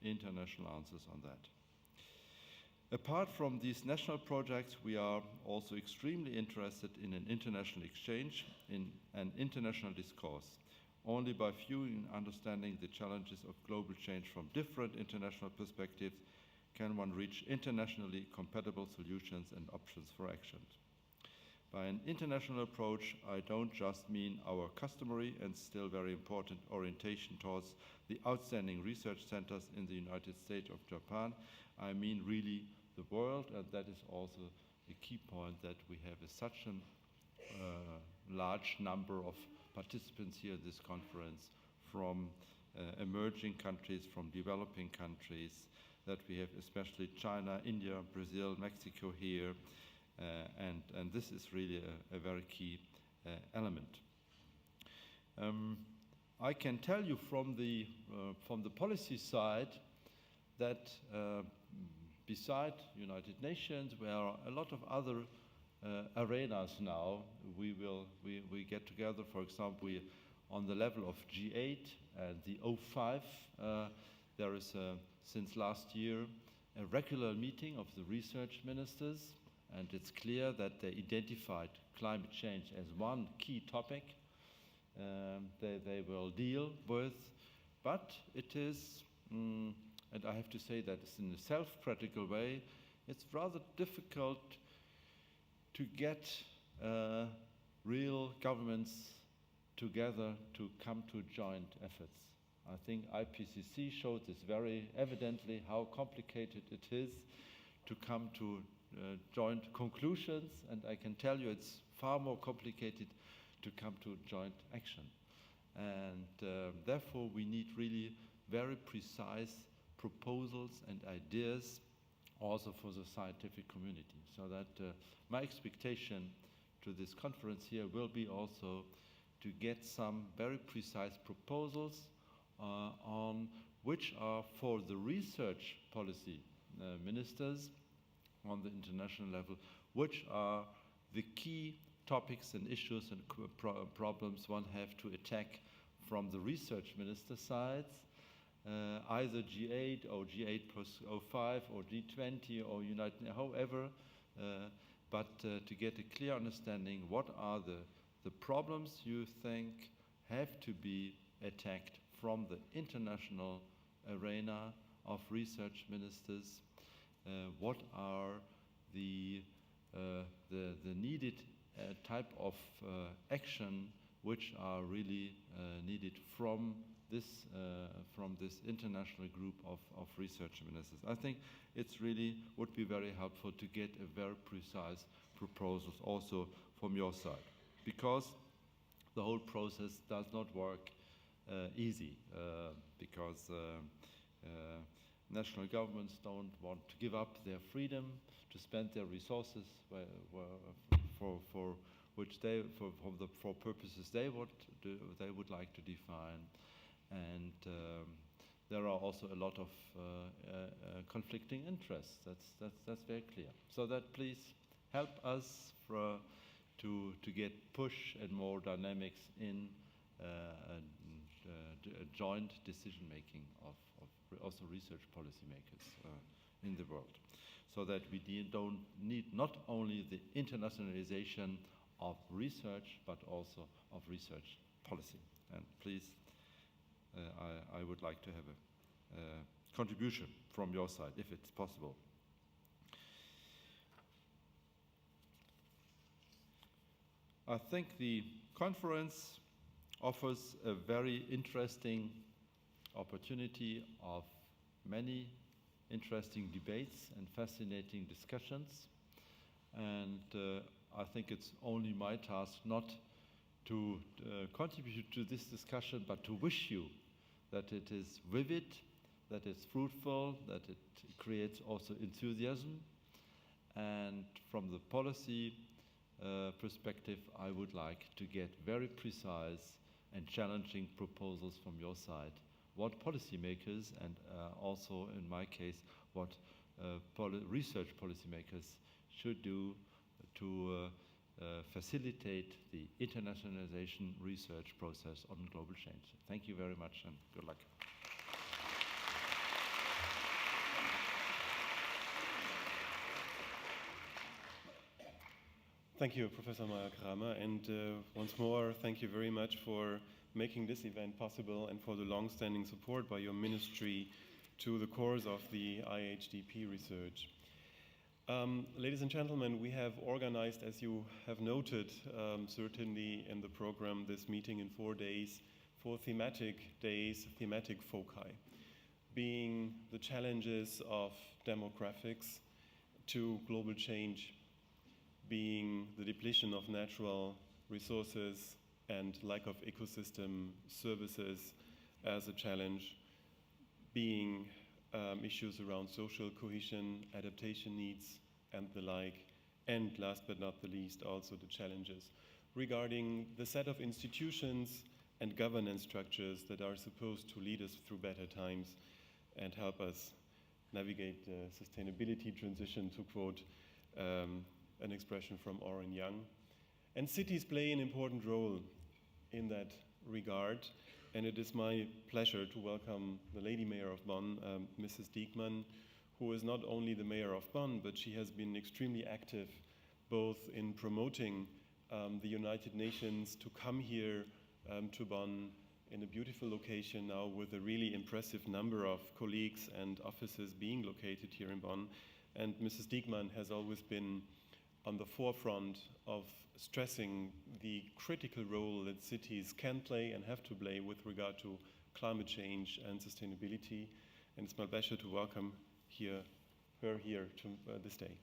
international answers on that. Apart from these national projects, we are also extremely interested in an international exchange, in an international discourse. Only by viewing and understanding the challenges of global change from different international perspectives can one reach internationally compatible solutions and options for action. By an international approach, I don't just mean our customary and still very important orientation towards the outstanding research centers in the United States of Japan. I mean really the world, and that is also a key point, that we have such a large number of participants here at this conference from emerging countries, from developing countries, that we have especially China, India, Brazil, Mexico here, and this is really a very key element. I can tell you from the policy side that beside United Nations, there are a lot of other arenas now. We get together, for example, on the level of G8 and the O5. There is, since last year, a regular meeting of the research ministers, and it's clear that they identified climate change as one key topic they will deal with. But it is, and I have to say that it's in a self-critical way, it's rather difficult to get real governments together to come to joint efforts. I think IPCC showed this very evidently, how complicated it is to come to joint conclusions, and I can tell you it's far more complicated to come to joint action. And therefore we need really very precise proposals and ideas also for the scientific community. So that my expectation to this conference here will be also to get some very precise proposals on which are for the research policy ministers on the international level, which are the key topics and issues and problems one have to attack from the research minister sides, either G8 or G8 plus 05 or G20 or United, however, but to get a clear understanding what are the problems you think have to be attacked from the international arena of research ministers, what are the needed type of action which are really needed from this international group of research ministers. I think it's really would be very helpful to get a very precise proposals also from your side, because the whole process does not work easy, because national governments don't want to give up their freedom to spend their resources for which for purposes they would like to define, and there are also a lot of conflicting interests. That's very clear. So that please help us to get push and more dynamics in joint decision making of also research policymakers in the world, so that we don't need not only the internationalization of research but also of research policy. And please, I would like to have a contribution from your side if it's possible. I think the conference offers a very interesting opportunity of many interesting debates and fascinating discussions, and I think it's only my task not to contribute to this discussion, but to wish you that it is vivid, that it's fruitful, that it creates also enthusiasm, and from the policy perspective, I would like to get very precise and challenging proposals from your side. What policymakers, and also in my case, what research policymakers should do to facilitate the internationalization research process on global change. Thank you very much and good luck. Thank you, Professor Meyer-Krahmer, and once more, thank you very much for making this event possible and for the long-standing support by your ministry to the course of the IHDP research. Ladies and gentlemen, we have organized, as you have noted, certainly in the program, this meeting in 4 days, 4 thematic days, thematic foci, being the challenges of demographics to global change, being the depletion of natural resources and lack of ecosystem services as a challenge, being issues around social cohesion, adaptation needs, and the like, and last but not the least, also the challenges regarding the set of institutions and governance structures that are supposed to lead us through better times and help us navigate the sustainability transition, to quote an expression from Oren Young. And cities play an important role in that regard, and it is my pleasure to welcome the Lady Mayor of Bonn, Mrs. Diekmann, who is not only the Mayor of Bonn, but she has been extremely active both in promoting the United Nations to come here to Bonn in a beautiful location now with a really impressive number of colleagues and offices being located here in Bonn. And Mrs. Diekmann has always been on the forefront of stressing the critical role that cities can play and have to play with regard to climate change and sustainability. And it's my pleasure to welcome her here to this day.